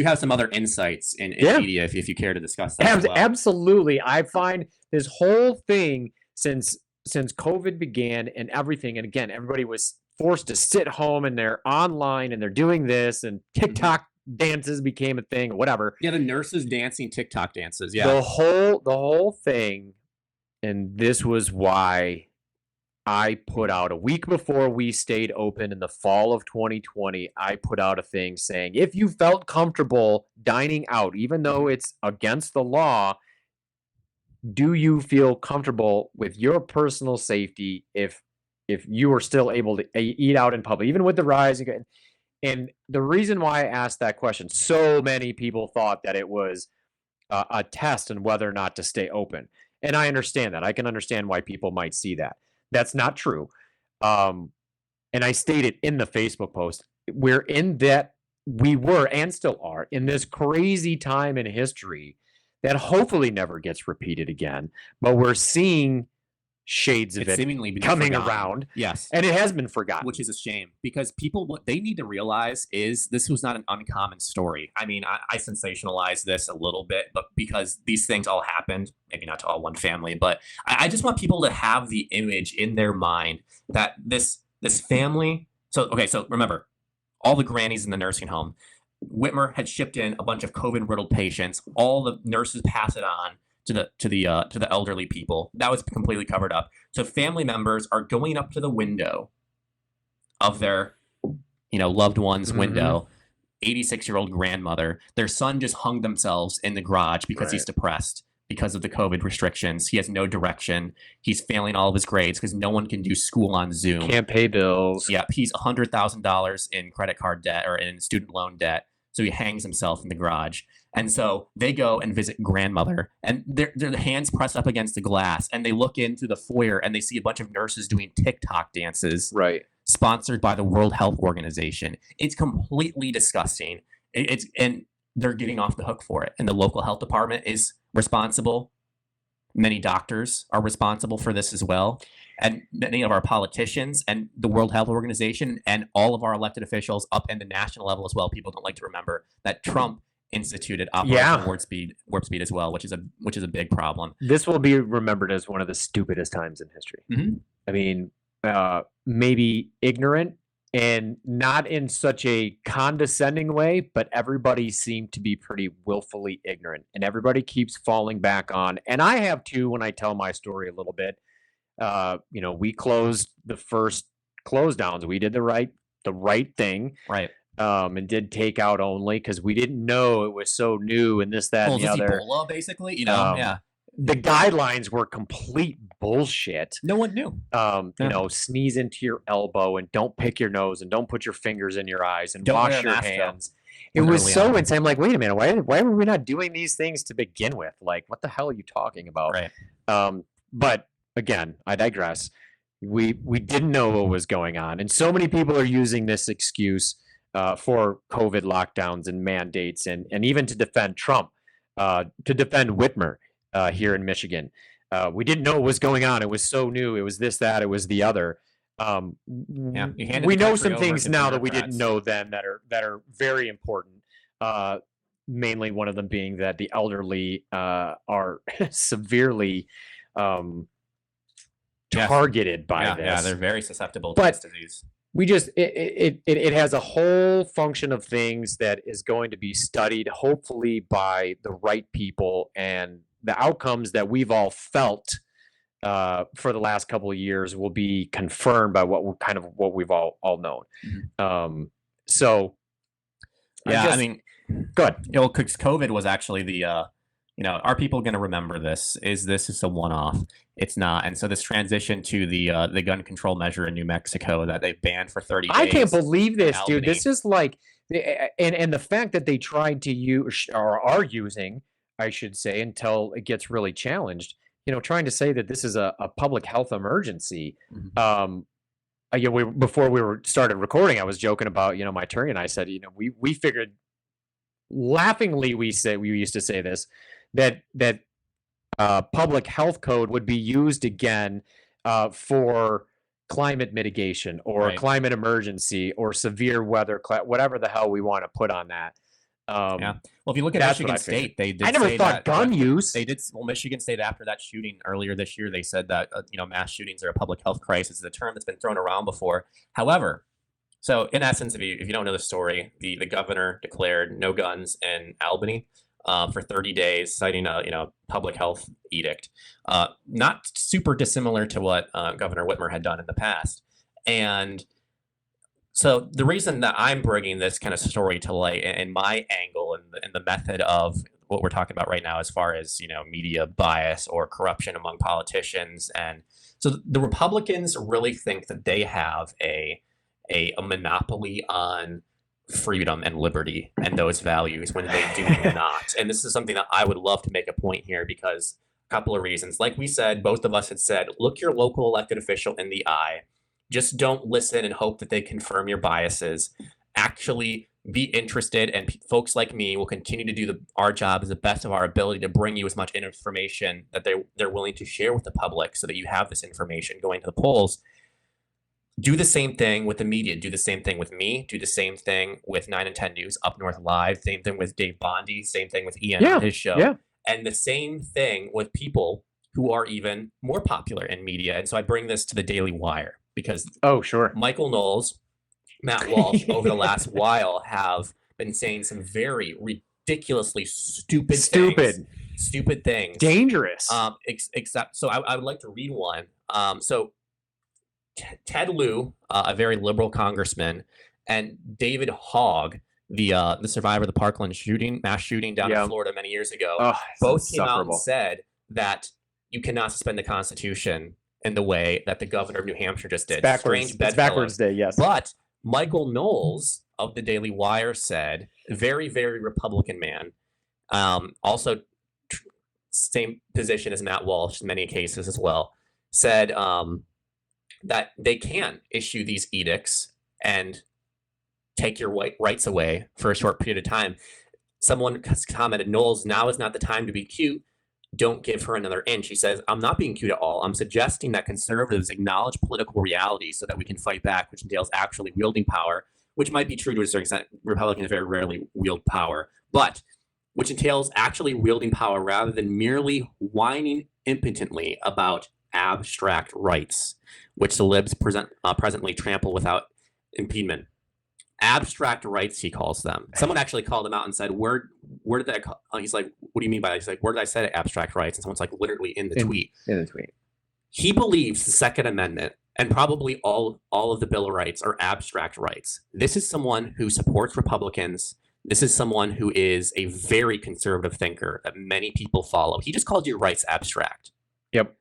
you have some other insights in media if you care to discuss that as well. Absolutely. I find this whole thing since COVID began and everything, and again, everybody was forced to sit home and they're online and they're doing this, and TikTok dances became a thing or whatever. Yeah, the nurses dancing TikTok dances. Yeah. The whole thing, and this was why I put out a week before we stayed open in the fall of 2020, I put out a thing saying, if you felt comfortable dining out, even though it's against the law, do you feel comfortable with your personal safety if you are still able to eat out in public, even with the rise? And the reason why I asked that question, so many people thought that it was a test on whether or not to stay open. And I understand that. I can understand why people might see that. That's not true. And I stated in the Facebook post, we were and still are in this crazy time in history that hopefully never gets repeated again. But we're seeing shades of it seemingly coming around. Yes. And it has been forgotten. Which is a shame, because people, what they need to realize is this was not an uncommon story. I mean, I sensationalize this a little bit, but because these things all happened, maybe not to all one family, but I just want people to have the image in their mind that this family. So remember, all the grannies in the nursing home, Whitmer had shipped in a bunch of COVID-riddled patients. All the nurses pass it on to the elderly people. That was completely covered up. So family members are going up to the window of their, loved one's window. 86-year-old grandmother. Their son just hung themselves in the garage because he's depressed because of the COVID restrictions. He has no direction. He's failing all of his grades because no one can do school on Zoom. Can't pay bills. Yeah, he's $100,000 in credit card debt or in student loan debt. So he hangs himself in the garage. And so they go and visit grandmother, and their hands pressed up against the glass, and they look in through the foyer and they see a bunch of nurses doing TikTok dances. Right. Sponsored by the World Health Organization. It's completely disgusting. And they're getting off the hook for it. And the local health department is responsible. Many doctors are responsible for this as well. And many of our politicians and the World Health Organization and all of our elected officials up in the national level as well. People don't like to remember that Trump instituted Operation Warp Speed as well, which is a big problem. This will be remembered as one of the stupidest times in history. I mean, maybe ignorant, and not in such a condescending way, but everybody seemed to be pretty willfully ignorant, and everybody keeps falling back on. And I have too, when I tell my story a little bit. We closed the first close downs. We did the right thing. Right. And did takeout only because we didn't know it was so new and this, that, and the other. Ebola, basically, yeah. The guidelines were complete bullshit. No one knew. Sneeze into your elbow and don't pick your nose and don't put your fingers in your eyes and wash your hands. It was so insane. I'm like, wait a minute, why were we not doing these things to begin with? Like, what the hell are you talking about? Right. But again, I digress. We didn't know what was going on, and so many people are using this excuse for COVID lockdowns and mandates, and even to defend Trump, to defend Whitmer here in Michigan. We didn't know what was going on. It was so new. It was this, that, it was the other. We know some things now that we didn't know then that are very important. Mainly one of them being that the elderly are severely targeted by this. Yeah, they're very susceptible to this disease. We just it has a whole function of things that is going to be studied, hopefully by the right people, and the outcomes that we've all felt for the last couple of years will be confirmed by what we've all known. Go ahead. Because COVID was actually the are people going to remember this? Is this just a one-off? It's not. And so this transition to the gun control measure in New Mexico that they banned for 30 days. I can't believe this, dude. This is like, and the fact that they tried to use, or are using, I should say, until it gets really challenged, trying to say that this is a public health emergency. Before we started recording, I was joking about, my attorney and I said, we figured, laughingly, we used to say this, that public health code would be used again for climate mitigation or climate emergency or severe weather, whatever the hell we want to put on that. Yeah. Well, if you look at That's Michigan what I figured. State, they did I never say thought that gun use. they did. Well, Michigan State, after that shooting earlier this year, they said that mass shootings are a public health crisis. It's a term that's been thrown around before. However, so in essence, if you don't know the story, the governor declared no guns in Albany for 30 days, citing a public health edict, not super dissimilar to what Governor Whitmer had done in the past. And so the reason that I'm bringing this kind of story to light and my angle and the method of what we're talking about right now, as far as media bias or corruption among politicians, and so the Republicans really think that they have a monopoly on freedom and liberty and those values when they do not. And this is something that I would love to make a point here, because a couple of reasons. Like we said, both of us had said, look your local elected official in the eye. Just don't listen and hope that they confirm your biases. Actually be interested, and folks like me will continue to do our job as the best of our ability to bring you as much information that they're willing to share with the public, so that you have this information going to the polls. Do the same thing with the media. Do the same thing with me. Do the same thing with 9 and 10 News, Up North Live. Same thing with Dave Bondi. Same thing with Ian on his show. Yeah. And the same thing with people who are even more popular in media. And so I bring this to the Daily Wire, because Michael Knowles, Matt Walsh over the last while have been saying some very ridiculously stupid things. Dangerous. Except, so I would like to read one. So Ted Lieu, a very liberal congressman, and David Hogg, the survivor of the Parkland mass shooting down in Florida many years ago, both came out and said that you cannot suspend the Constitution in the way that the governor of New Hampshire just did. It's backwards day, yes. But Michael Knowles of the Daily Wire said, very, very Republican man, also same position as Matt Walsh in many cases as well, said that they can issue these edicts and take your rights away for a short period of time. Someone has commented, Knowles, now is not the time to be cute. Don't give her another inch. He says, I'm not being cute at all. I'm suggesting that conservatives acknowledge political reality so that we can fight back, which entails actually wielding power, which might be true to a certain extent. Republicans very rarely wield power, but which entails actually wielding power rather than merely whining impotently about abstract rights, which the libs presently trample without impediment. Abstract rights, he calls them. Someone actually called him out and said, where did that he's like, what do you mean by that? He's like, where did I say abstract rights? And someone's like, literally in the tweet. He believes the Second Amendment and probably all of the Bill of Rights are abstract rights. This is someone who supports Republicans. This is someone who is a very conservative thinker that many people follow. He just called your rights abstract. Yep.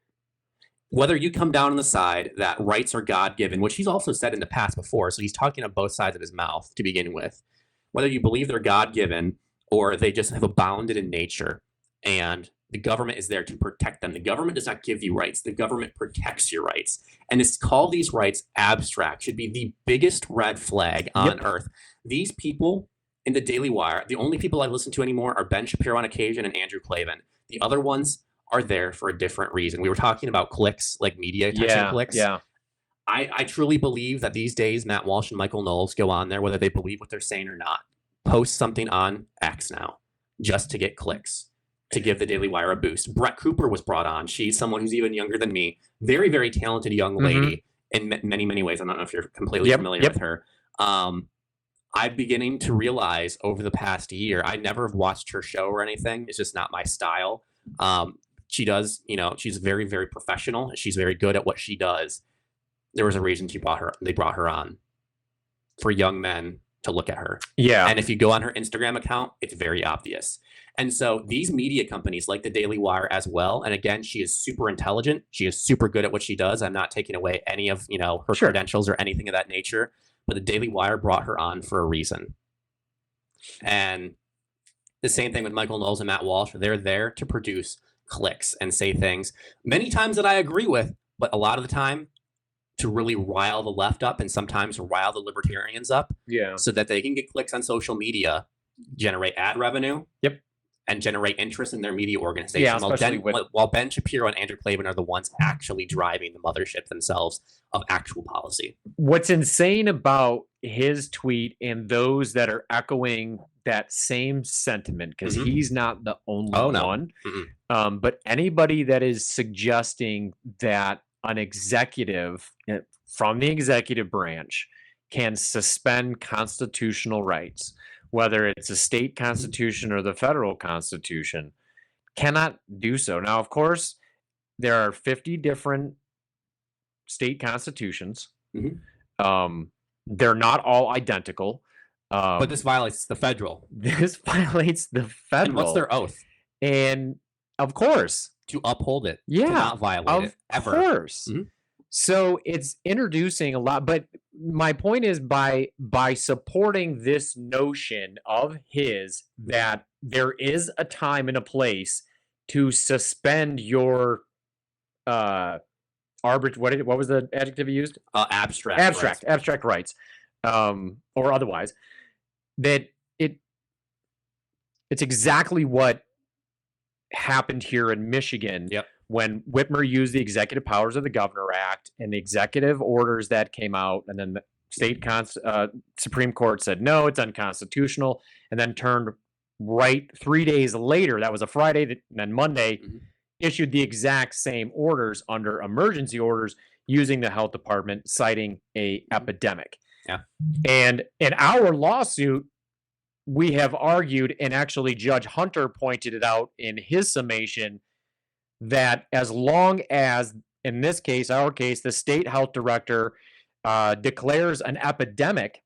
Whether you come down on the side that rights are God-given, which he's also said in the past before, so he's talking on both sides of his mouth to begin with, whether you believe they're God-given or they just have abounded in nature and the government is there to protect them. The government does not give you rights. The government protects your rights. And to call these rights abstract should be the biggest red flag on earth. These people in the Daily Wire, the only people I listen to anymore are Ben Shapiro on occasion and Andrew Klavan. The other ones are there for a different reason. We were talking about clicks, like media attention clicks. Yeah. I truly believe that these days Matt Walsh and Michael Knowles go on there, whether they believe what they're saying or not, post something on X now just to get clicks, to give the Daily Wire a boost. Brett Cooper was brought on. She's someone who's even younger than me. Very, very talented young lady in many, many ways. I don't know if you're completely familiar with her. I'm beginning to realize over the past year, I never have watched her show or anything. It's just not my style. She does, she's very, very professional. She's very good at what she does. There was a reason they brought her on for young men to look at her. Yeah. And if you go on her Instagram account, it's very obvious. And so these media companies like the Daily Wire as well. And again, she is super intelligent. She is super good at what she does. I'm not taking away any of, her credentials or anything of that nature, but the Daily Wire brought her on for a reason. And the same thing with Michael Knowles and Matt Walsh. They're there to produce clicks and say things many times that I agree with, but a lot of the time to really rile the left up and sometimes rile the libertarians up so that they can get clicks on social media, generate ad revenue, and generate interest in their media organization. While Ben Shapiro and Andrew Klavan are the ones actually driving the mothership themselves of actual policy. What's insane about his tweet and those that are echoing that same sentiment because Mhm. he's not the only Oh, no. one. Mm-mm. But anybody that is suggesting that an executive from the executive branch can suspend constitutional rights, whether it's a state constitution or the federal constitution, cannot do so. Now, of course, there are 50 different state constitutions. Mhm. They're not all identical. But this violates the federal. This violates the federal. And what's their oath? And of course, To uphold it. yeah, To not violate it. Ever. Of course. Mhm. So it's introducing a lot, but my point is by supporting this notion of his that there is a time and a place to suspend your what was the adjective you used? Abstract rights. Abstract rights, or otherwise, that it's exactly what happened here in Michigan. Yep. When Whitmer used the Executive Powers of the Governor Act and the executive orders that came out, and then the Supreme Court said, no, it's unconstitutional, and then turned right 3 days later, that was a Friday, and then Monday, issued the exact same orders under emergency orders using the health department, citing a epidemic. Yeah. And in our lawsuit, we have argued, and actually Judge Hunter pointed it out in his summation, that as long as, in this case, our case, the state health director declares an epidemic,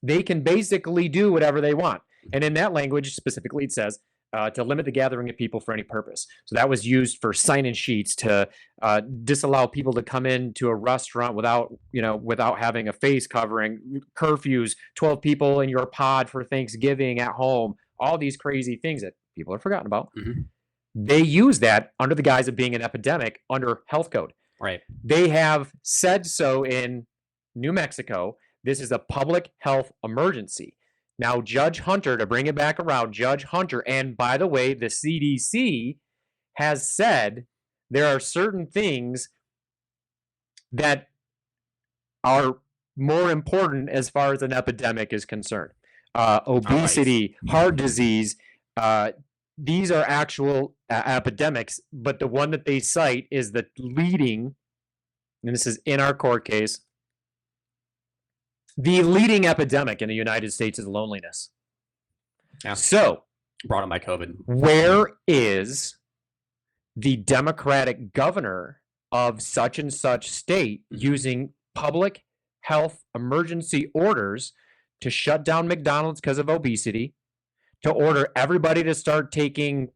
they can basically do whatever they want. And in that language, specifically, it says to limit the gathering of people for any purpose. So that was used for sign-in sheets to disallow people to come into a restaurant without having a face covering, curfews, 12 people in your pod for Thanksgiving at home, all these crazy things that people have forgotten about. Mm-hmm. They use that under the guise of being an epidemic under health code. Right. They have said so in New Mexico. This is a public health emergency. Now, Judge Hunter, to bring it back around, Judge Hunter, and by the way, the CDC has said there are certain things that are more important as far as an epidemic is concerned. Obesity, heart disease, these are actual epidemics, but the one that they cite is the leading, and this is in our court case, the leading epidemic in the United States is loneliness. Yeah. So, brought on by COVID. Where is the Democratic governor of such and such state using public health emergency orders to shut down McDonald's because of obesity, to order everybody to start taking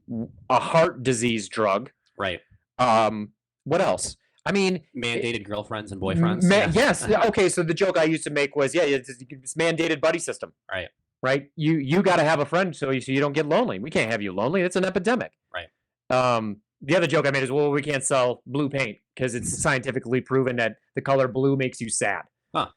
a heart disease drug? Right. What else? I mean, mandated girlfriends and boyfriends. Yes. Okay. So the joke I used to make was, it's mandated buddy system. Right. Right. You got to have a friend so you don't get lonely. We can't have you lonely. It's an epidemic. Right. The other joke I made is, well, we can't sell blue paint because it's scientifically proven that the color blue makes you sad. Huh.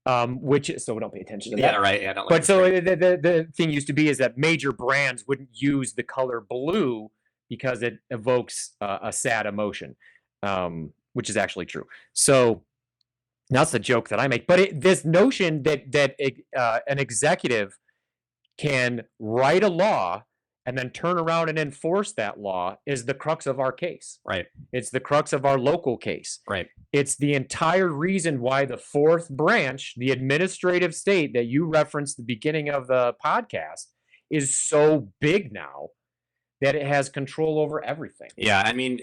So we don't pay attention to that. Yeah. Right. Yeah. Don't but so the thing used to be is that major brands wouldn't use the color blue because it evokes a sad emotion. Which is actually true. So that's the joke that I make. But this notion that an executive can write a law and then turn around and enforce that law is the crux of our case. Right. It's the crux of our local case. Right. It's the entire reason why the fourth branch, the administrative state that you referenced at the beginning of the podcast, is so big now that it has control over everything. Yeah. I mean...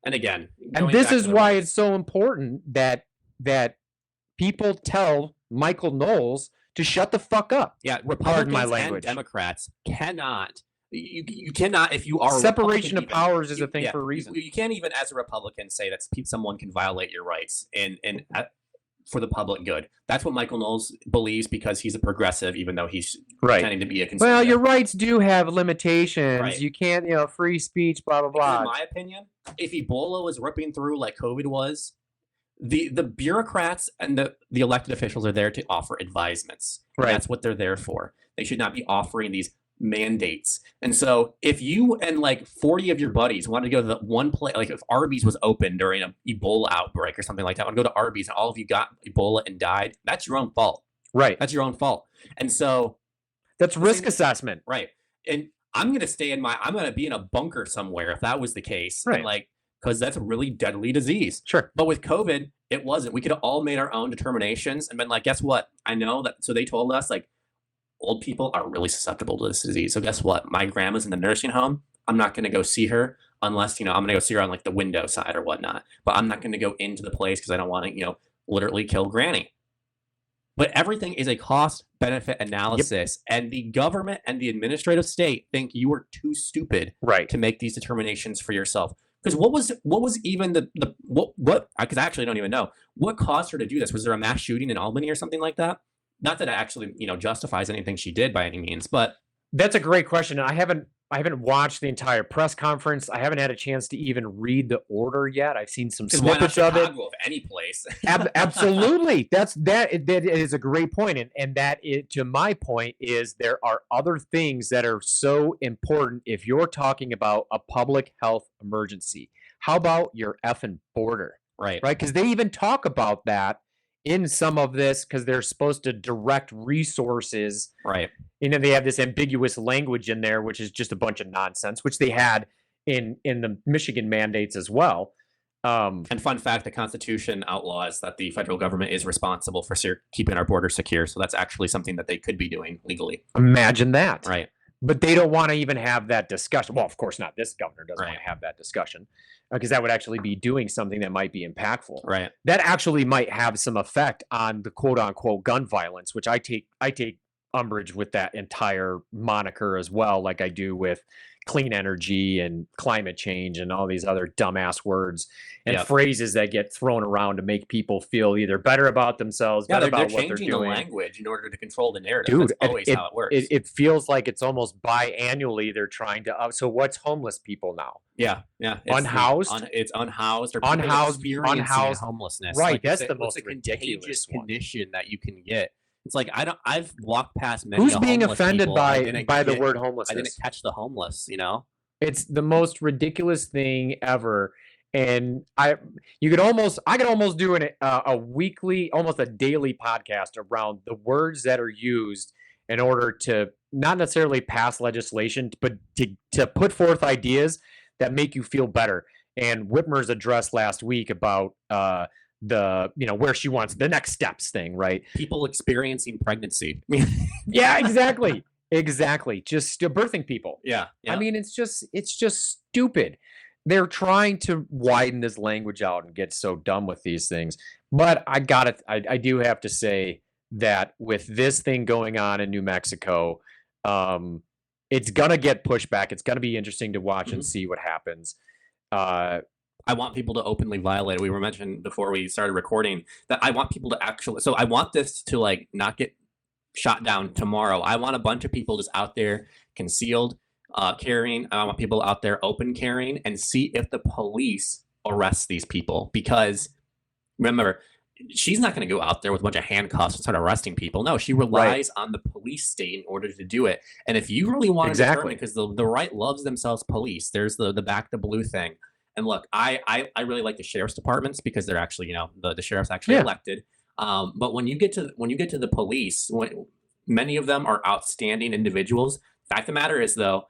And again, and this is why it's so important that people tell Michael Knowles to shut the fuck up. Yeah, Republicans and Democrats cannot. You cannot, if you are separation of powers is a thing for a reason. You can't even, as a Republican, say that someone can violate your rights and for the public good. That's what Michael Knowles believes because he's a progressive, even though he's pretending to be a conservative. Well, your rights do have limitations. Right. You can't, free speech, blah, blah, blah. In my opinion, if Ebola was ripping through like COVID was, the bureaucrats and the elected officials are there to offer advisements. Right. That's what they're there for. They should not be offering these mandates. And so if you and like 40 of your buddies wanted to go to the one place, like if Arby's was open during an Ebola outbreak or something like that, want to go to Arby's and all of you got Ebola and died, that's your own fault. Right. That's your own fault. And so That's risk assessment. Right. And I'm going to be in a bunker somewhere if that was the case. Right. And like, because that's a really deadly disease. Sure. But with COVID, it wasn't. We could have all made our own determinations and been like, guess what? I know that. So they told us, like, old people are really susceptible to this disease. So guess what? My grandma's in the nursing home. I'm not going to go see her unless, I'm going to go see her on like the window side or whatnot. But I'm not going to go into the place because I don't want to, literally kill granny. But everything is a cost-benefit analysis, and the government and the administrative state think you are too stupid to make these determinations for yourself. Because what was even what? Because I actually don't even know what caused her to do this. Was there a mass shooting in Albany or something like that? Not that it actually justifies anything she did by any means, but that's a great question. I haven't watched the entire press conference. I haven't had a chance to even read the order yet. I've seen some snippets of it. Of any place. Absolutely. That is a great point. And that to my point is there are other things that are so important if you're talking about a public health emergency. How about your effing border? Right. Because they even talk about that in some of this because they're supposed to direct resources. Right. They have this ambiguous language in there, which is just a bunch of nonsense, which they had in the Michigan mandates as well. And fun fact, the Constitution outlaws that the federal government is responsible for keeping our border secure. So that's actually something that they could be doing legally. Imagine that. Right. But they don't want to even have that discussion. Well, of course not. This governor doesn't want to have that discussion because that would actually be doing something that might be impactful. Right. That actually might have some effect on the quote unquote gun violence, which I take umbrage with that entire moniker as well, like I do with clean energy and climate change and all these other dumbass words and phrases that get thrown around to make people feel either better about themselves, better about what they're doing. They're changing the language in order to control the narrative. Dude, that's always how it works. It feels like it's almost biannually they're trying to so what's homeless people now? Yeah. Unhoused? It's unhoused or unhoused homelessness. Right, like that's the most ridiculous condition that you can get. It's like I've walked past many. Who's being offended people, by the word homelessness? I didn't catch the homeless. It's the most ridiculous thing ever, and I could almost do a weekly, almost a daily podcast around the words that are used in order to not necessarily pass legislation, but to put forth ideas that make you feel better. And Whitmer's address last week about where she wants the next steps thing, right? People experiencing pregnancy. Yeah, exactly. Just birthing people. Yeah. I mean, it's just stupid. They're trying to widen this language out and get so dumb with these things. But I do have to say that with this thing going on in New Mexico, it's gonna get pushed back. It's gonna be interesting to watch and see what happens. I want people to openly violate it. We were mentioning before we started recording that I want people to actually. So I want this to like not get shot down tomorrow. I want a bunch of people just out there concealed carrying. I want people out there open carrying and see if the police arrest these people. Because remember, she's not going to go out there with a bunch of handcuffs and start arresting people. No, she relies on the police state in order to do it. And if you really want to determine, because the right loves themselves police, there's the back the blue thing. And look, I really like the sheriff's departments because they're actually, the sheriff's actually elected. But when you get to the police, many of them are outstanding individuals. Fact of the matter is, though,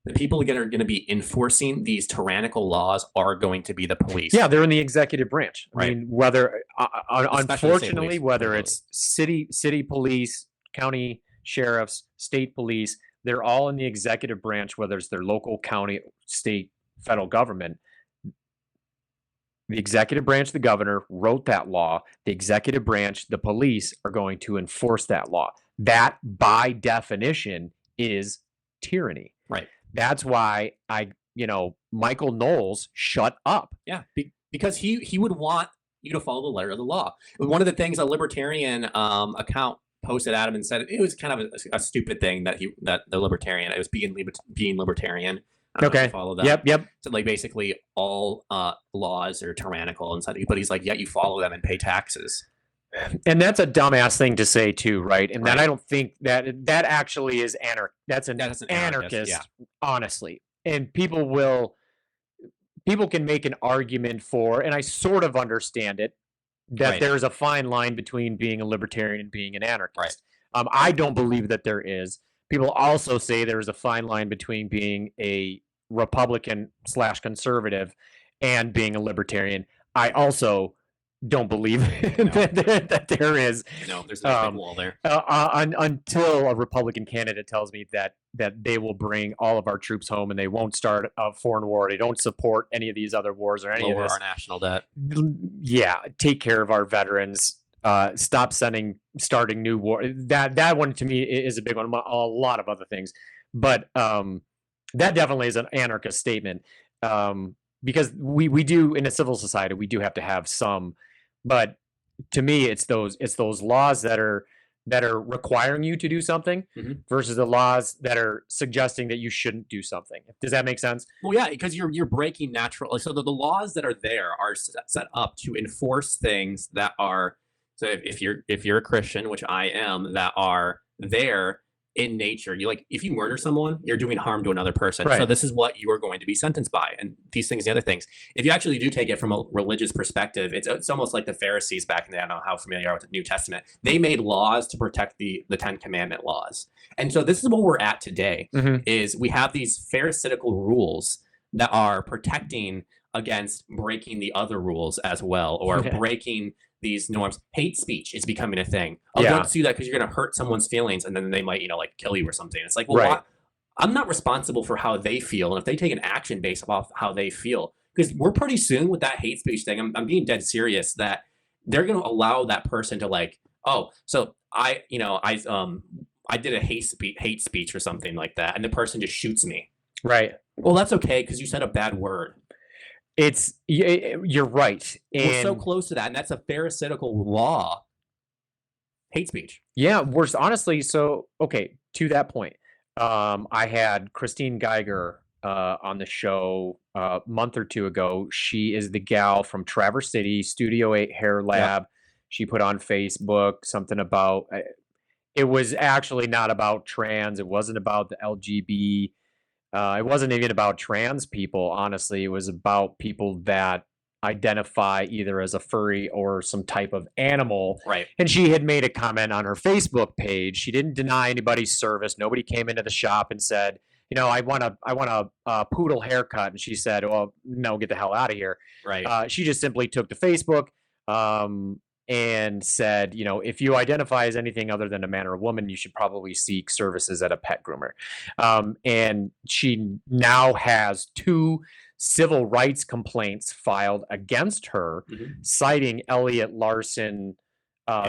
the people that are going to be enforcing these tyrannical laws are going to be the police. Yeah, they're in the executive branch. Right. I mean, whether unfortunately, whether it's city police, county sheriffs, state police, they're all in the executive branch, whether it's their local, county, state, federal government. The executive branch, the governor, wrote that law. The executive branch, the police, are going to enforce that law. That, by definition, is tyranny. Right. That's why Michael Knowles shut up. Yeah, because he would want you to follow the letter of the law. One of the things a libertarian account posted at him and said it was kind of a stupid thing that the libertarian, it was being libertarian. Okay. Follow that. Yep. So like basically all laws are tyrannical and such, but he's like, you follow them and pay taxes. And that's a dumbass thing to say too, right? And that I don't think that actually is that's an anarchist, honestly. And people can make an argument for, and I sort of understand it, that there's a fine line between being a libertarian and being an anarchist. Right. I don't believe that there is. People also say there's a fine line between being a Republican/conservative and being a libertarian. I also don't believe that there is. No, there's no big wall there. Until a Republican candidate tells me that they will bring all of our troops home and they won't start a foreign war. They don't support any of these other wars or any Lower of this. our national debt. Yeah, take care of our veterans. Stop starting new war. That one to me is a big one. A lot of other things, but that definitely is an anarchist statement. Because we do, in a civil society, we do have to have some, but to me it's those laws that are requiring you to do something versus the laws that are suggesting that you shouldn't do something. Does that make sense? Well, yeah, because you're breaking natural. So the laws that are there are set up to enforce things that are. So if you're a Christian, which I am, that are there in nature. You like, if you murder someone, you're doing harm to another person. Right. So this is what you are going to be sentenced by, and these things, the other things. If you actually do take it from a religious perspective, it's almost like the Pharisees back in the day. I don't know how familiar you are with the New Testament. They made laws to protect the Ten Commandment laws, and so this is what we're at today. Is we have these Pharisaical rules that are protecting against breaking the other rules as well, or breaking these norms. Hate speech is becoming a thing. Oh, don't do that because you're going to hurt someone's feelings, and then they might, like kill you or something. It's like, well, I'm not responsible for how they feel, and if they take an action based off how they feel, because we're pretty soon with that hate speech thing. I'm being dead serious that they're going to allow that person to like, oh, so I did a hate speech or something like that, and the person just shoots me. Right. Well, that's okay because you said a bad word. You're right. We're so close to that, and that's a Pharisaical law. Hate speech. Yeah, worse. Honestly, so okay. To that point, I had Christine Geiger on the show a month or two ago. She is the gal from Traverse City Studio 8 Hair Lab. Yep. She put on Facebook something about. It was actually not about trans. It wasn't about the LGB. It wasn't even about trans people, honestly. It was about people that identify either as a furry or some type of animal. Right. And she had made a comment on her Facebook page. She didn't deny anybody's service. Nobody came into the shop and said, I want a poodle haircut. And she said, well, no, get the hell out of here. Right. She just simply took to Facebook and said, if you identify as anything other than a man or a woman, you should probably seek services at a pet groomer. And she now has 2 civil rights complaints filed against her, citing Elliot Larson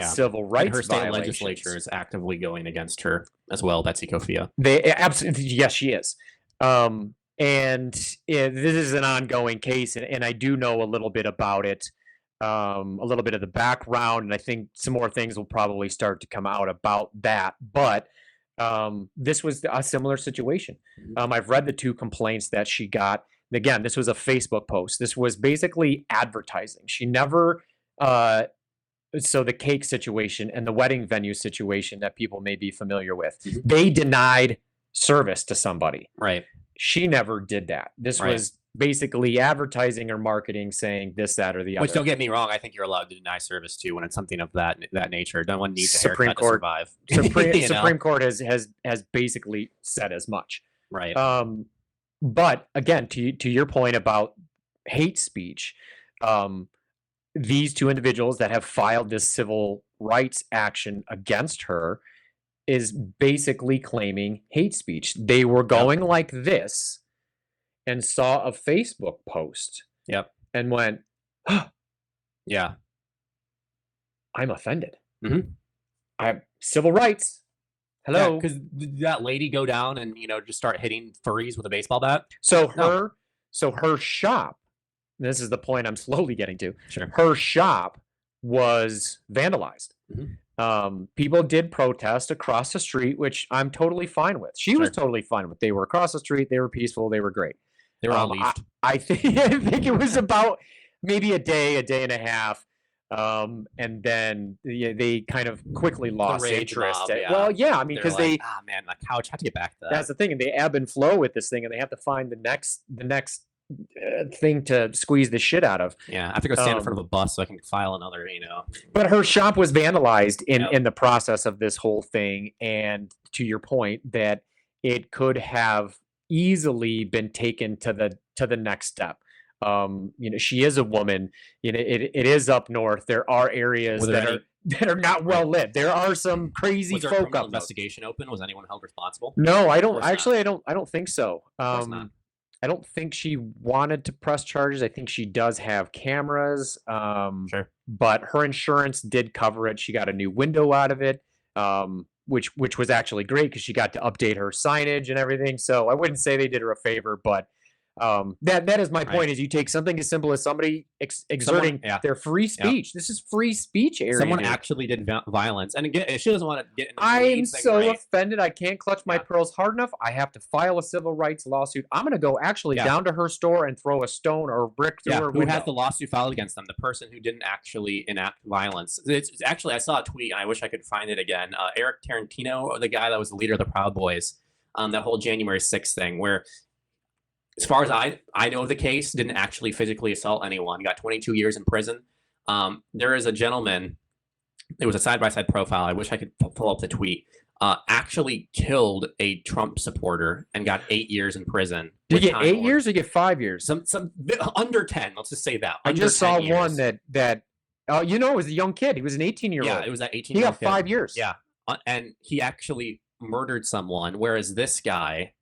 civil rights and her state violations. Legislature is actively going against her as well, Betsy Kofia. They absolutely, yes, she is. And this is an ongoing case, and I do know a little bit about it. A little bit of the background, and I think some more things will probably start to come out about that. But this was a similar situation. I've read the 2 complaints that she got. Again, this was a Facebook post. This was basically advertising. She never, so the cake situation and the wedding venue situation that people may be familiar with, they denied service to somebody. Right. She never did that. This was basically advertising or marketing saying this, that, or the other. Which, don't get me wrong, I think you're allowed to deny service too when it's something of that nature. No one needs a haircut to survive. Supreme Court has basically said as much. Right. But again, to your point about hate speech, these 2 individuals that have filed this civil rights action against her is basically claiming hate speech. They were going like this and saw a Facebook post. Yep. And went, yeah, I'm offended. I'm civil rights. Hello. Because that lady go down and just start hitting furries with a baseball bat. So her shop. This is the point I'm slowly getting to. Sure. Her shop was vandalized. People did protest across the street, which I'm totally fine with. She was totally fine with. They were across the street. They were peaceful. They were great. They were all leashed. I think it was about maybe a day and a half. And then they kind of quickly lost interest. Well, yeah, I mean, because like, man, my couch, how to get back to that? That's the thing, and they ebb and flow with this thing, and they have to find the next thing to squeeze the shit out of. Yeah, I have to go stand in front of a bus so I can file another, you know. But her shop was vandalized Yep. in the process of this whole thing, and to your point, that it could have easily been taken to the next step. You know, she is a woman. You know, it is up north. There are areas that are not well lit. There are some crazy Was there a folk criminal up north. investigation open? Was anyone held responsible? No, I don't. course not. Actually, I don't think so. Of course not. I don't think she wanted to press charges. I think she does have cameras. Sure. But her insurance did cover it. She got a new window out of it, which was actually great because she got to update her signage and everything. So I wouldn't say they did her a favor, but that is my point. Right. Is you take something as simple as somebody exerting their free speech. This is free speech area. Someone actually did violence, and again, she doesn't want to get. I'm so offended. I can't clutch my pearls hard enough. I have to file a civil rights lawsuit. I'm going to go actually down to her store and throw a stone or a brick through her window. Who has the lawsuit filed against them? The person who didn't actually enact violence. It's actually, I saw a tweet, and I wish I could find it again. Eric Tarantino, the guy that was the leader of the Proud Boys, that whole January 6th thing, where, as far as I know of the case, didn't actually physically assault anyone. Got 22 years in prison. There is a gentleman, it was a side-by-side profile, I wish I could pull up the tweet, actually killed a Trump supporter and got 8 years in prison. Did you get 8 years or you get 5 years? Some under 10, let's just say that. I just saw one that you know, it was a young kid. He was an 18-year-old. Yeah, it was that 18-year-old He got 5 years. Yeah, and he actually murdered someone, whereas this guy...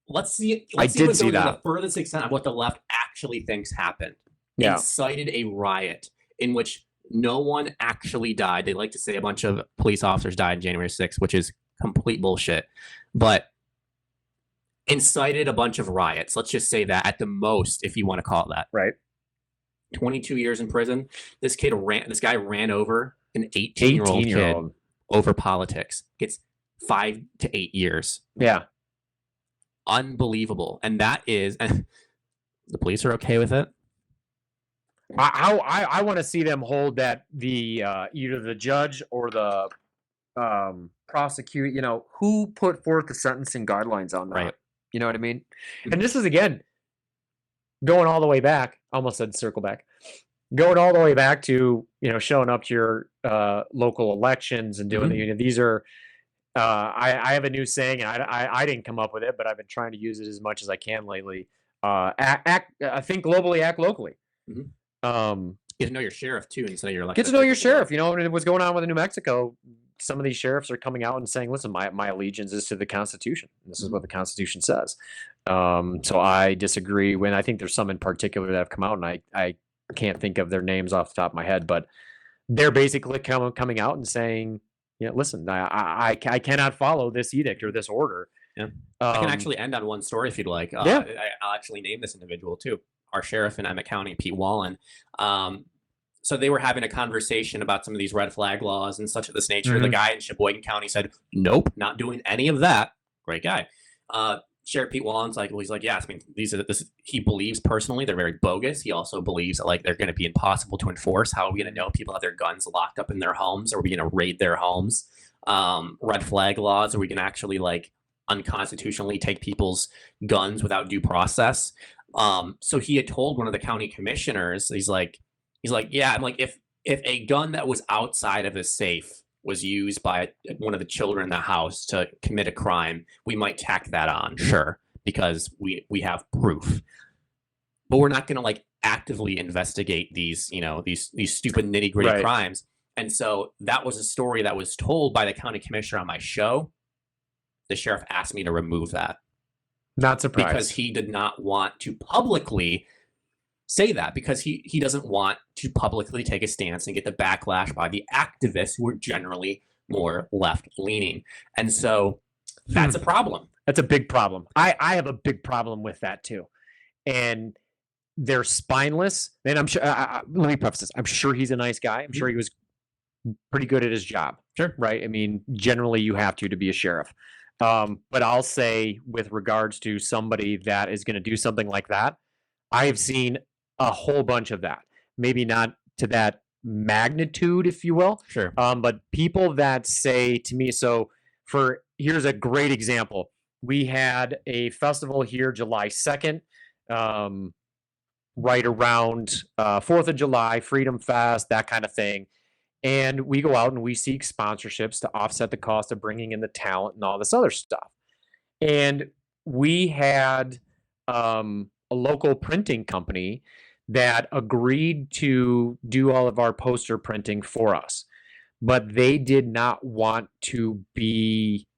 Let's see that. The furthest extent of what the left actually thinks happened. Yeah. Incited a riot in which no one actually died. They like to say a bunch of police officers died on January 6th, which is complete bullshit. But incited a bunch of riots. Let's just say that, at the most, if you want to call it that. Right. 22 years in prison. This guy ran over an 18-year-old kid over politics. Gets 5 to 8 years. Yeah. Unbelievable. And that is, and the police are okay with it. I want to see them hold that the either the judge or the prosecute, you know, who put forth the sentencing guidelines on that. Right. You know what I mean? And this is, again, going all the way back, almost said circle back, going all the way back to, you know, showing up to your local elections and doing these are, I have a new saying, and I didn't come up with it, but I've been trying to use it as much as I can lately. Think globally, act locally. Get to know your sheriff too, instead of your elected. Get to know your sheriff. You know what's going on with New Mexico. Some of these sheriffs are coming out and saying, "Listen, my allegiance is to the Constitution. This is what the Constitution says." So I disagree. When I think there's some in particular that have come out, and I can't think of their names off the top of my head, but they're basically coming out and saying, "Yeah, listen, I cannot follow this edict or this order." Yeah, I can actually end on one story if you'd like. I'll actually name this individual too. Our sheriff in Emmett County, Pete Wallen. So they were having a conversation about some of these red flag laws and such of this nature. The guy in Sheboygan County said, "Nope, not doing any of that." Great guy. Sheriff Pete Wallen's like, well, he's like, yes, I mean, he believes personally they're very bogus. He also believes that, like, they're going to be impossible to enforce. How are we going to know people have their guns locked up in their homes? Are we going to raid their homes? Red flag laws, are we going to actually, like, unconstitutionally take people's guns without due process? So he had told one of the county commissioners, he's like, yeah, I'm like, if a gun that was outside of a safe was used by one of the children in the house to commit a crime, we might tack that on, sure, because we have proof. But we're not going to, like, actively investigate these, you know, these stupid nitty-gritty crimes. And so that was a story that was told by the county commissioner on my show. The sheriff asked me to remove that. Not surprised. Because he did not want to publicly say that, because he doesn't want to publicly take a stance and get the backlash by the activists who are generally more left-leaning. And so that's a problem. That's a big problem. I have a big problem with that too. And they're spineless. And I'm sure, let me preface this. I'm sure he's a nice guy. I'm sure he was pretty good at his job. Sure. Right? I mean, generally you have to be a sheriff. But I'll say, with regards to somebody that is going to do something like that, I have seen a whole bunch of that. Maybe not to that magnitude, if you will. Sure. But people that say to me, here's a great example. We had a festival here July 2nd. right around 4th of July, Freedom Fest, that kind of thing. And we go out and we seek sponsorships to offset the cost of bringing in the talent and all this other stuff. And we had a local printing company that agreed to do all of our poster printing for us, but they did not want to be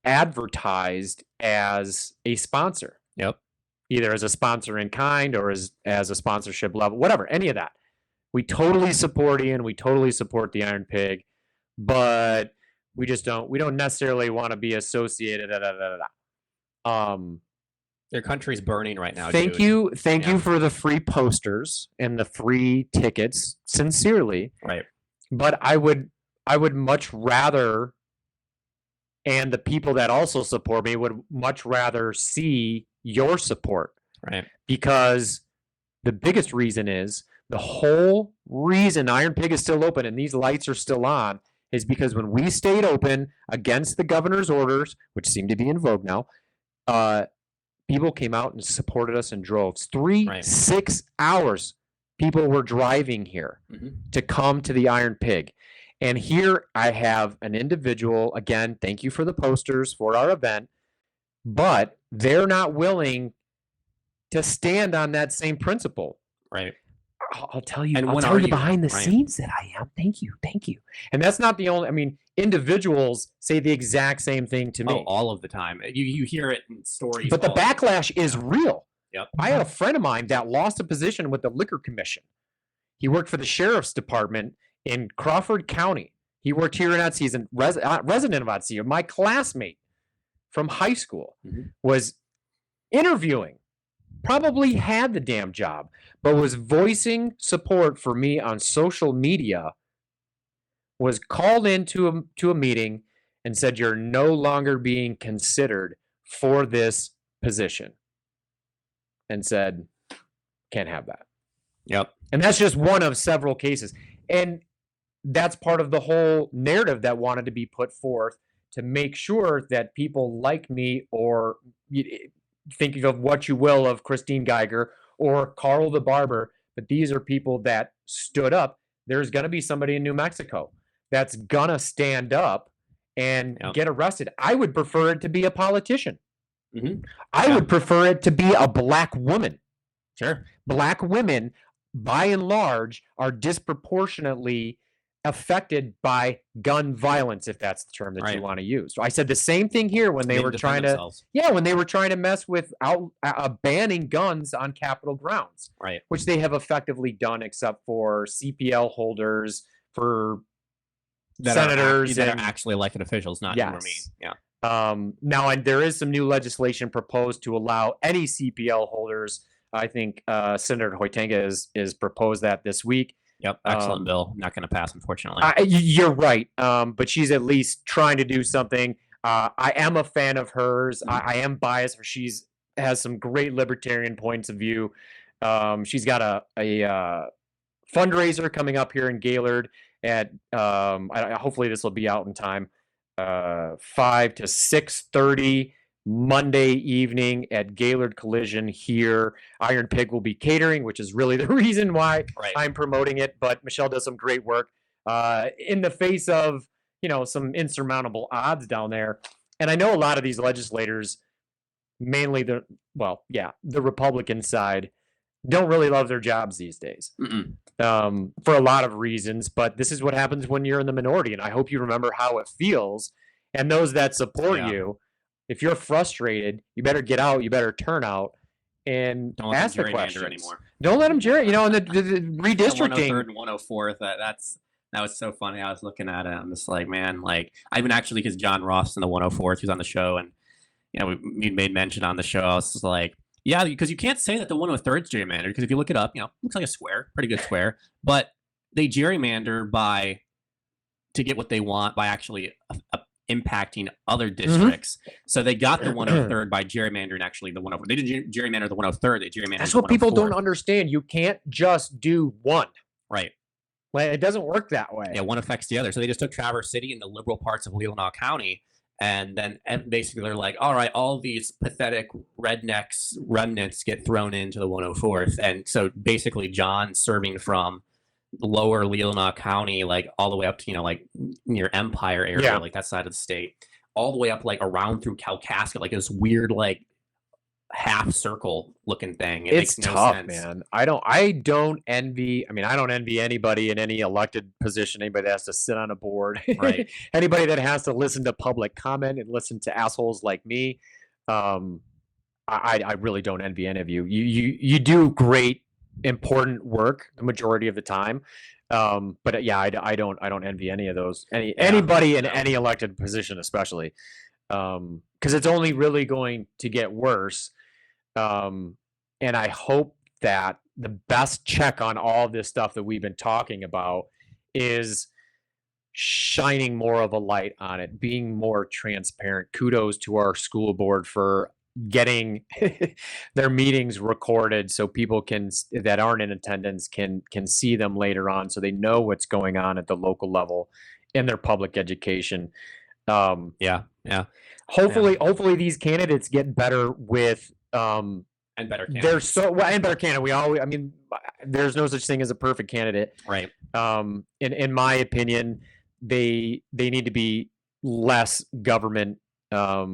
advertised as a sponsor. Yep. Either as a sponsor in kind or as a sponsorship level, whatever, any of that. We totally support Ian. We totally support the Iron Pig, but we don't necessarily want to be associated. Their country's burning right now. Thank you for the free posters and the free tickets, sincerely. Right. But I would much rather, and the people that also support me would much rather see your support. Right. Because the biggest reason is, the whole reason Iron Pig is still open and these lights are still on is because when we stayed open against the governor's orders, which seem to be in vogue now, people came out and supported us in droves. 6 hours people were driving here to come to the Iron Pig. And here I have an individual, again, thank you for the posters for our event, but they're not willing to stand on that same principle. Right. I'll tell you behind the scenes that I am. Thank you. And that's not the only, individuals say the exact same thing to me. Oh, all of the time. You hear it in stories. But the backlash is real. Yep. I had a friend of mine that lost a position with the Liquor Commission. He worked for the Sheriff's Department in Crawford County. He worked here in Otsee. He's a resident of Otsee. My classmate from high school was interviewing, probably had the damn job, but was voicing support for me on social media, was called into a meeting and said, "You're no longer being considered for this position," and said, "Can't have that." Yep. And that's just one of several cases. And that's part of the whole narrative that wanted to be put forth to make sure that people like me, or thinking of what you will of Christine Geiger or Carl the Barber, but these are people that stood up. There's going to be somebody in New Mexico that's going to stand up and get arrested. I would prefer it to be a politician. I would prefer it to be a black woman. Sure. Black women, by and large, are disproportionately affected by gun violence, if that's the term that you want to use. So I said the same thing here when they were trying to mess with banning guns on Capitol grounds, right? Which they have effectively done, except for CPL holders, for senators that are actually elected officials, not you or me. Yeah. Now, and there is some new legislation proposed to allow any CPL holders. I think Senator Hoytenga is proposed that this week. Yep, excellent bill. Not going to pass, unfortunately. You're right, but she's at least trying to do something. I am a fan of hers. I am biased, for has some great libertarian points of view. She's got a fundraiser coming up here in Gaylord at hopefully this will be out in time, 5 to 6:30 Monday evening at Gaylord Collision here. Iron Pig will be catering, which is really the reason why I'm promoting it. But Michelle does some great work in the face of, some insurmountable odds down there. And I know a lot of these legislators, mainly the Republican side, don't really love their jobs these days for a lot of reasons. But this is what happens when you're in the minority. And I hope you remember how it feels. And those that support you, if you're frustrated, you better get out. You better turn out and ask the questions anymore. Don't let them gerry. And the redistricting. 103rd and 104th. That was so funny. I was looking at it. I'm just like, man, I've been actually, because John Ross in the 104th, who's on the show, and we made mention on the show. I was just like, yeah, because you can't say that the 103rd is gerrymandered, because if you look it up, it looks like a square, pretty good square, but they gerrymander to get what they want by actually impacting other districts. So they got the 103rd by gerrymandering actually the 104th. They didn't gerrymander the 103rd. They gerrymandered. That's what people don't understand. You can't just do one. Right. It doesn't work that way. Yeah, one affects the other. So they just took Traverse City and the liberal parts of Leelanau County, And then basically they're like, all right, all these pathetic rednecks remnants get thrown into the 104th. And so basically John serving from lower Leelanau County, like all the way up to, like near Empire area, like that side of the state, all the way up like around through Kalkaska, like this weird, like half circle looking thing. It's tough, man. I don't envy anybody in any elected position, anybody that has to sit on a board, right? Anybody that has to listen to public comment and listen to assholes like me. I really don't envy any of you. You do great, important work the majority of the time. But yeah, I don't envy any of those, anybody in any elected position, especially, because it's only really going to get worse. And I hope that the best check on all this stuff that we've been talking about is shining more of a light on it, being more transparent. Kudos to our school board for getting their meetings recorded so people that aren't in attendance can see them later on, so they know what's going on at the local level in their public education. Hopefully these candidates get better with and better candidates. And better candidate. There's no such thing as a perfect candidate, right? In my opinion, they need to be less government. I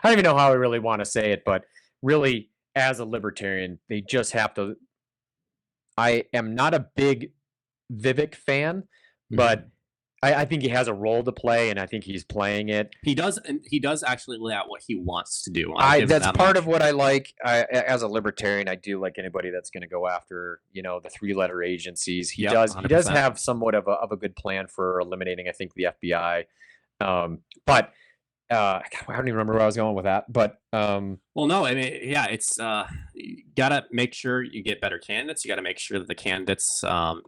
don't even know how I really want to say it, but really, as a libertarian, they just have to. I am not a big Vivek fan, but I think he has a role to play, and I think he's playing it. He does actually lay out what he wants to do. That's part of what I like. As a libertarian, I do like anybody that's going to go after, the 3-letter agencies. He does have somewhat of a good plan for eliminating, I think, the FBI. But I don't even remember where I was going with that. But well, no, it's you gotta make sure you get better candidates. You got to make sure that the candidates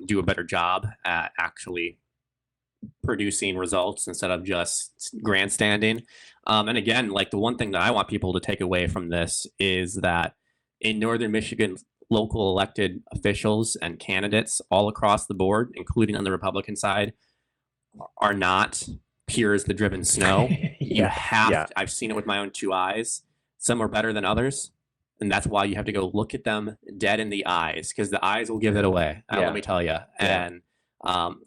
do a better job at actually producing results instead of just grandstanding. And again, like the one thing that I want people to take away from this is that in Northern Michigan, local elected officials and candidates all across the board, including on the Republican side, are not pure as the driven snow. I've seen it with my own 2 eyes. Some are better than others. And that's why you have to go look at them dead in the eyes, because the eyes will give it away. Let me tell you. And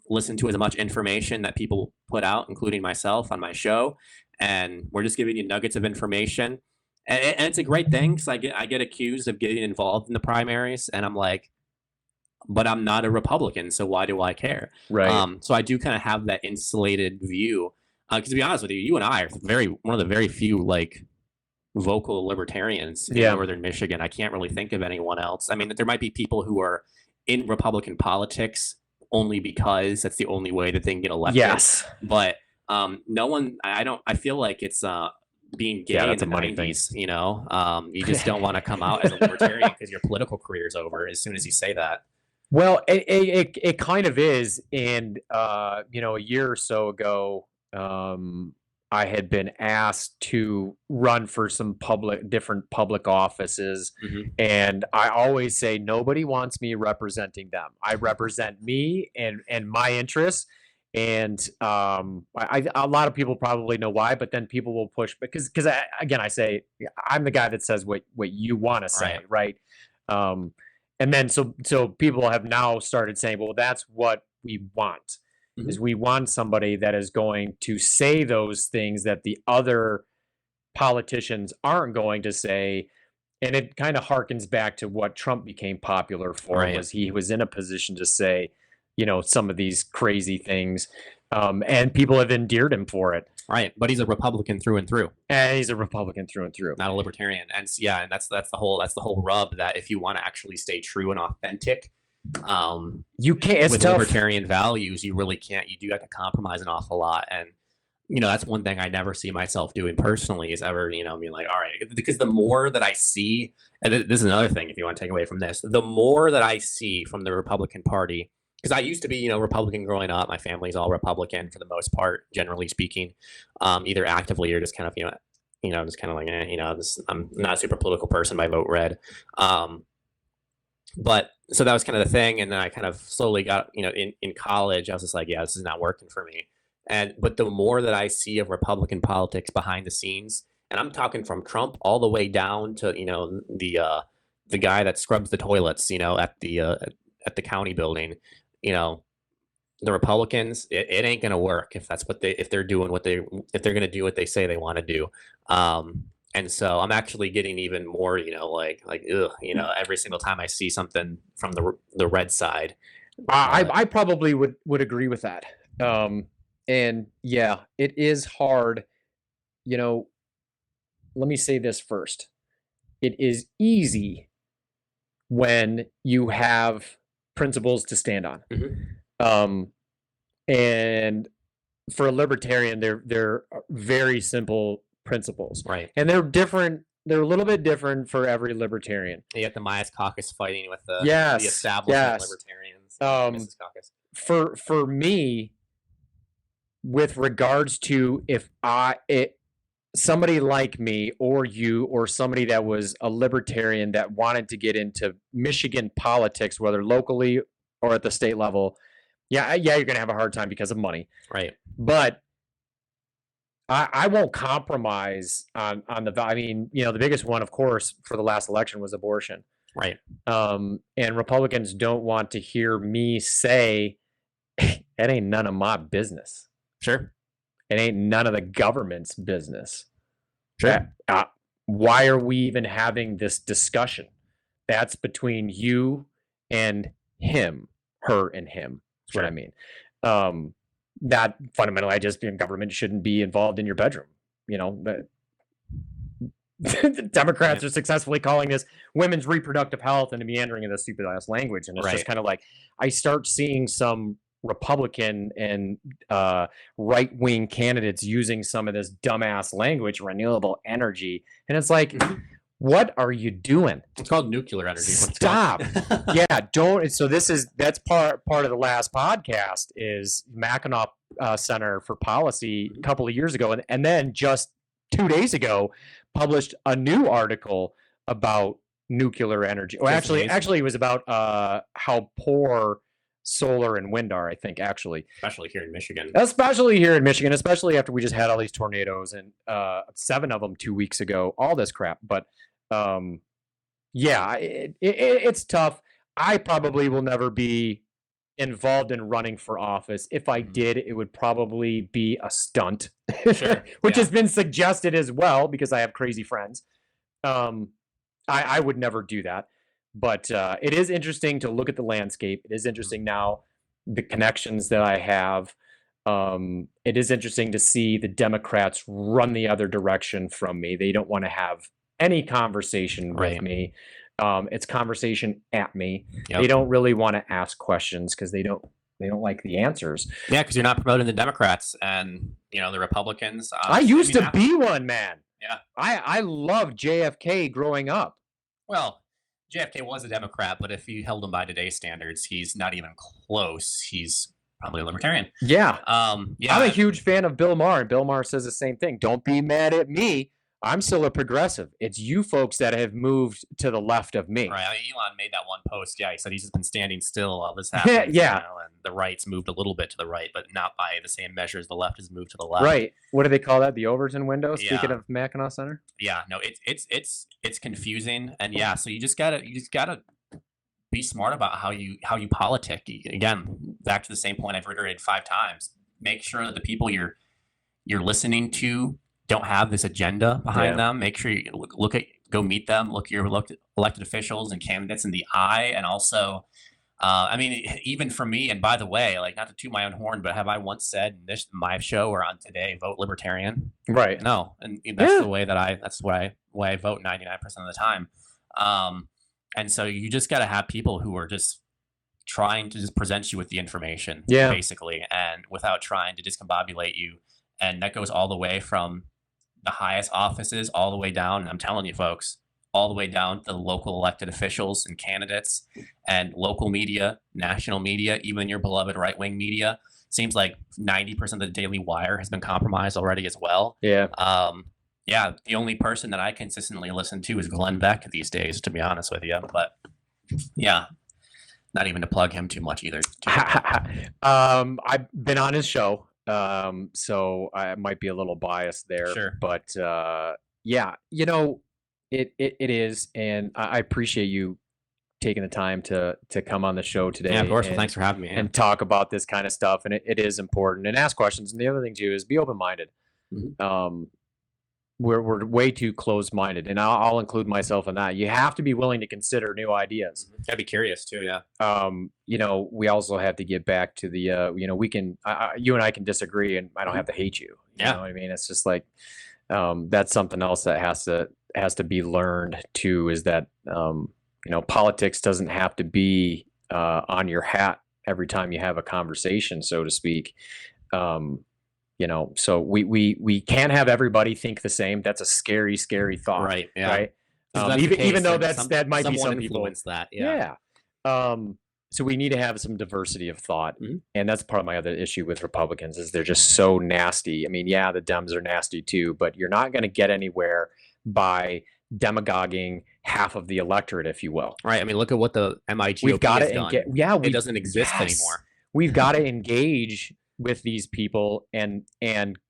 listen to as much information that people put out, including myself on my show. And we're just giving you nuggets of information. And it's a great thing, because I get accused of getting involved in the primaries. And I'm like, but I'm not a Republican, so why do I care? Right. So I do kind of have that insulated view. Because to be honest with you, you and I are one of the very few like vocal libertarians in Northern Michigan. I can't really think of anyone else. I mean, there might be people who are in Republican politics only because that's the only way that they can get elected. Yes. But no one, I feel like it's being gay in the 90s, you just don't want to come out as a libertarian because your political career is over as soon as you say that. Well, it kind of is. And, a year or so ago, I had been asked to run for some different public offices. And I always say, nobody wants me representing them. I represent me and my interests. And a lot of people probably know why, but then people will push because I say, I'm the guy that says what you want to say. Right. And then so people have now started saying, well, that's what we want. Is we want somebody that is going to say those things that the other politicians aren't going to say. And it kind of harkens back to what Trump became popular for, was he was in a position to say, some of these crazy things. And people have endeared him for it. Right. But he's a Republican through and through. And he's a Republican through and through. Not a libertarian. And and that's the whole rub, that if you want to actually stay true and authentic, you can't. It's with tough. Libertarian values, you really can't. You do have to compromise an awful lot, and that's one thing I never see myself doing personally, is ever being like, all right, because the more that I see, and this is another thing, if you want to take away from this, the more that I see from the Republican Party, because I used to be Republican growing up. My family's all Republican for the most part, generally speaking, either actively or just kind of just kind of like I'm not a super political person by vote red. But so that was kind of the thing. And then I kind of slowly got, in college, I was just like, yeah, this is not working for me. But the more that I see of Republican politics behind the scenes, and I'm talking from Trump all the way down to the guy that scrubs the toilets, at the county building, you know, the Republicans, it ain't gonna work if they're doing if they're gonna do what they say they want to do. And so I'm actually getting even more, ugh, every single time I see something from the red side. I probably would agree with that. And yeah, it is hard. You know, let me say this first. It is easy when you have principles to stand on. And for a libertarian, they're very simple principles, Right. and they're different. They're a little bit different for every libertarian. You got the Mises Caucus fighting with the Yes, establishment yes. libertarians. Mrs. Caucus. For me, with regards to if somebody like me or you or somebody that was a libertarian that wanted to get into Michigan politics, whether locally or at the state level, yeah, you're gonna have a hard time because of money, Right? But I won't compromise on the. I mean, the biggest one, of course, for the last election was abortion. Right. And Republicans don't want to hear me say it ain't none of my business. Sure. It ain't none of the government's business. Sure. Why are we even having this discussion? That's between you and him, her and him. That's Sure. what I mean. That fundamentally, government shouldn't be involved in your bedroom. The Democrats are successfully calling this women's reproductive health and meandering in this stupid ass language. And it's just kind of like, I start seeing some Republican and right-wing candidates using some of this dumbass language, renewable energy. And it's like, what are you doing? It's called nuclear energy. Stop. Yeah, don't. So that's part of the last podcast is Mackinac Center for Policy a couple of years ago. And then just 2 days ago, published a new article about nuclear energy. Well, actually, it was about how poor solar and wind are, I think, actually. Especially here in Michigan. Especially after we just had all these tornadoes and 7 of them 2 weeks ago, all this crap. But yeah, it's tough. I probably will never be involved in running for office. If I did, it would probably be a stunt, Sure. which has been suggested as well because I have crazy friends. I would never do that. But it is interesting to look at the landscape. It is interesting now, the connections that I have. It is interesting to see the Democrats run the other direction from me. They don't want to have any conversation with me. It's conversation at me. Yep. They don't really want to ask questions because they don't like the answers. Yeah, because you're not promoting the Democrats and the Republicans. I used to be one, man. Yeah, I loved JFK growing up. Well, JFK was a Democrat, but if you held him by today's standards, he's not even close. He's probably a libertarian. Yeah. Yeah. I'm a huge fan of Bill Maher, and Bill Maher says the same thing. Don't be mad at me. I'm still a progressive. It's you folks that have moved to the left of me. Right. I mean, Elon made that one post. Yeah, he said he's just been standing still while this happens. Yeah. And the right's moved a little bit to the right, but not by the same measure as the left has moved to the left. Right. What do they call that? The Overton window. Yeah. Speaking of Mackinac Center. Yeah. No, it's confusing, and yeah. So you just gotta be smart about how you politic. Again, back to the same point I've reiterated 5 times. Make sure that the people you're listening to don't have this agenda behind them. Make sure you go meet them, look your elected officials and candidates in the eye. And also, I mean, even for me, and by the way, like, not to toot my own horn, but have I once said in my show or on today, vote libertarian? Right. No. And that's the way that's why I vote 99% of the time. And so you just got to have people who are just trying to just present you with the information, basically, and without trying to discombobulate you. And that goes all the way from the highest offices all the way down. And I'm telling you, folks, all the way down to the local elected officials and candidates and local media, national media, even your beloved right-wing media. Seems like 90% of the Daily Wire has been compromised already as well. Yeah. Yeah, the only person that I consistently listen to is Glenn Beck these days, to be honest with you. But yeah, not even to plug him too much either. I've been on his show. So I might be a little biased there. Sure. But yeah, it is, and I appreciate you taking the time to come on the show today. Yeah, of course. And, Well, thanks for having me. Yeah. and talk about this kind of stuff. And it is important, and ask questions. And the other thing too is be open minded. Mhm. We're way too close minded, and I'll include myself in that. You have to be willing to consider new ideas. I'd be curious too. Yeah. We also have to get back to the, we can, you and I can disagree, and I don't have to hate you. You Yeah. know what I mean? It's just like, that's something else that has to be learned too, is that, politics doesn't have to be, on your hat every time you have a conversation, so to speak. So we can't have everybody think the same. That's a scary, scary thought. Right. Yeah. Right. If that's the Even case, though then that might be someone some people. influence that. Yeah. Yeah. So we need to have some diversity of thought. Mhm. And that's part of my other issue with Republicans, is they're just so nasty. I mean, yeah, the Dems are nasty too, but you're not going to get anywhere by demagoguing half of the electorate, if you will. Right. I mean, look at what the MIGOP We've got has to done. it doesn't exist yes. anymore. We've got to engage with these people and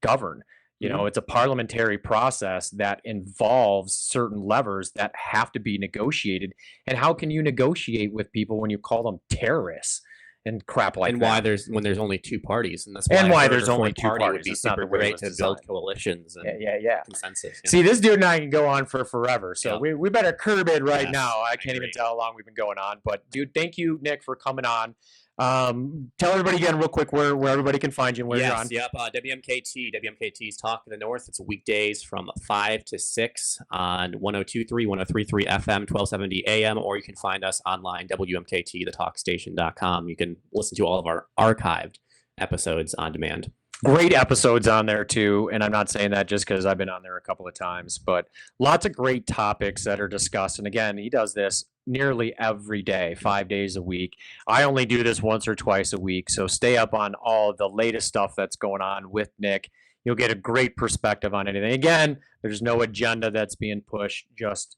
govern. It's a parliamentary process that involves certain levers that have to be negotiated. And how can you negotiate with people when you call them terrorists and crap like And that? why there's only two parties, and that's And why a third there's or only fourth two party parties. would be It's not super the way it great was to build designed. coalitions and Yeah. consensus. See, this dude and I can go on for forever. So Yeah. we better curb it right Yes, now. I I can't even agree. tell how long we've been going on. But dude, thank you, Nick, for coming on. Tell everybody again real quick where everybody can find you and where you're on. Yep. WMKT's Talk in the North. It's weekdays from 5 to 6 on 102.3, 103.3 FM, 1270 AM, or you can find us online, WMKT-TheTalkStation.com. You can listen to all of our archived episodes on demand. Great episodes on there too, and I'm not saying that just because I've been on there a couple of times, but lots of great topics that are discussed. And again, he does this nearly every day, 5 days a week. I only do this once or twice a week, so stay up on all the latest stuff that's going on with Nick. You'll get a great perspective on anything. Again, there's no agenda that's being pushed, just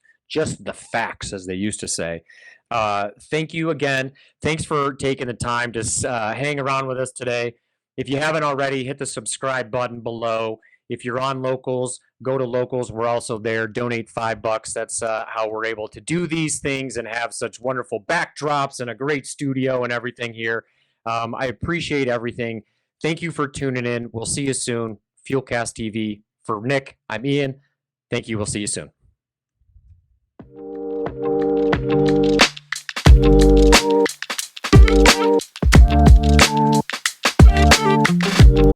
the facts, as they used to say. Thank you again. Thanks for taking the time to hang around with us today. If you haven't already, hit the subscribe button below. If you're on Locals, go to Locals. We're also there. Donate $5. That's how we're able to do these things and have such wonderful backdrops and a great studio and everything here. I appreciate everything. Thank you for tuning in. We'll see you soon. Fuelcast TV. For Nick, I'm Ian. Thank you. We'll see you soon.